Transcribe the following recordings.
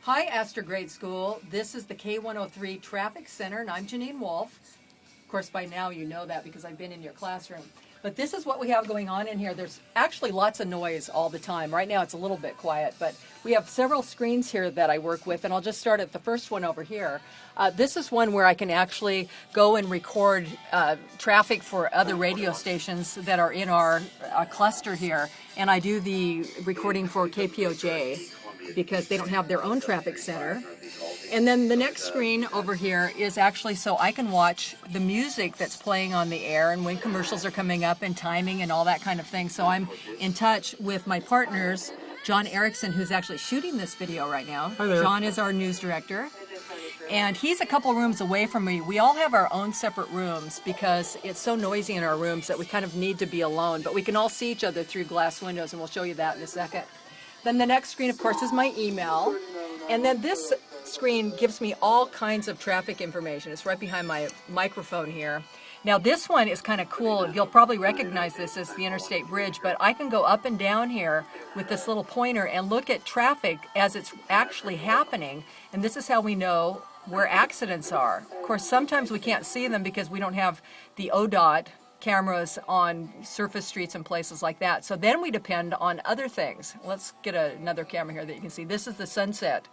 Hi, Astor Grade School. This is the K103 Traffic Center, and I'm Janine Wolf. Of course, by now you know that because I've been in your classroom. But this is what we have going on in here. There's actually lots of noise all the time. Right now it's a little bit quiet, but we have several screens here that I work with, and I'll just start at the first one over here. This is one where I can actually go and record traffic for other radio stations that are in our cluster here, and I do the recording for KPOJ because they don't have their own traffic center. And then the next screen over here is actually so I can watch the music that's playing on the air and when commercials are coming up and timing and all that kind of thing. So I'm in touch with my partners, John Erickson, who's actually shooting this video right now. Hi there. John is our news director. And he's a couple rooms away from me. We all have our own separate rooms because it's so noisy in our rooms that we kind of need to be alone. But we can all see each other through glass windows, and we'll show you that in a second. Then the next screen, of course, is my email. And then this screen gives me all kinds of traffic information. It's right behind my microphone here. Now this one is kind of cool. You'll probably recognize this as the Interstate Bridge, but I can go up and down here with this little pointer and look at traffic as it's actually happening. And this is how we know where accidents are. Of course, sometimes we can't see them because we don't have the ODOT cameras on surface streets and places like that. So then we depend on other things. Let's get another camera here that you can see. This is the sunset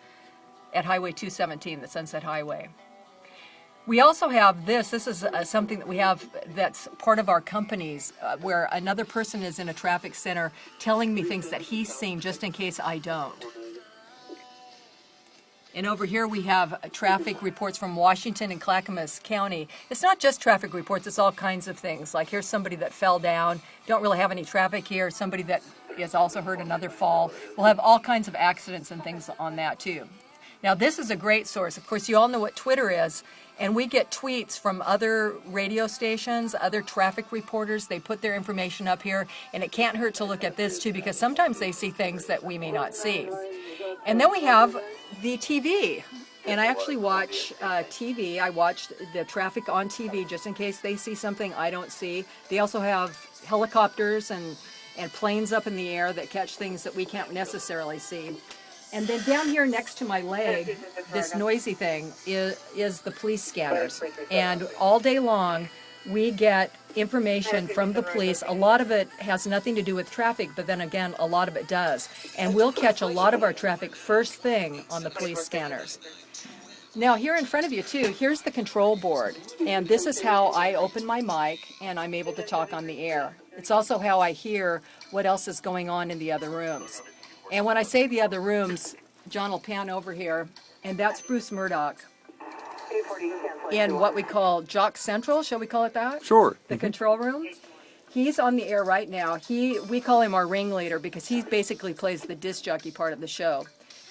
at Highway 217, the Sunset Highway. We also have this is something that we have that's part of our companies where another person is in a traffic center telling me things that he's seen just in case I don't. And over here we have traffic reports from Washington and Clackamas County. It's not just traffic reports, it's all kinds of things. Like here's somebody that fell down, don't really have any traffic here, somebody that has also heard another fall. We'll have all kinds of accidents and things on that too. Now this is a great source. Of course, you all know what Twitter is, and we get tweets from other radio stations, other traffic reporters. They put their information up here, and it can't hurt to look at this too because sometimes they see things that we may not see. And then we have the TV, and I actually watch TV. I watch the traffic on TV just in case they see something I don't see. They also have helicopters and planes up in the air that catch things that we can't necessarily see. And then down here next to my leg, this noisy thing is the police scanners. And all day long, we get information from the police. A lot of it has nothing to do with traffic, but then again, a lot of it does. And we'll catch a lot of our traffic first thing on the police scanners. Now here in front of you too, here's the control board. And this is how I open my mic and I'm able to talk on the air. It's also how I hear what else is going on in the other rooms. And when I say the other rooms, John will pan over here, and that's Bruce Murdoch in what we call Jock Central, shall we call it that? Sure. The control room. He's on the air right now. We call him our ringleader because he basically plays the disc jockey part of the show.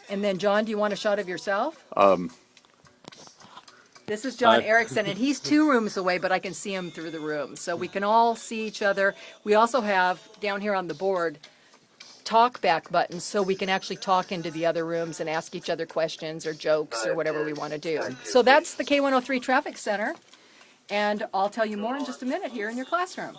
And then, John, do you want a shot of yourself? This is John Erickson, and he's 2 rooms away, but I can see him through the room. So we can all see each other. We also have, down here on the board, talk back buttons so we can actually talk into the other rooms and ask each other questions or jokes or whatever we want to do. So that's the K103 Traffic Center, and I'll tell you more in just a minute here in your classroom.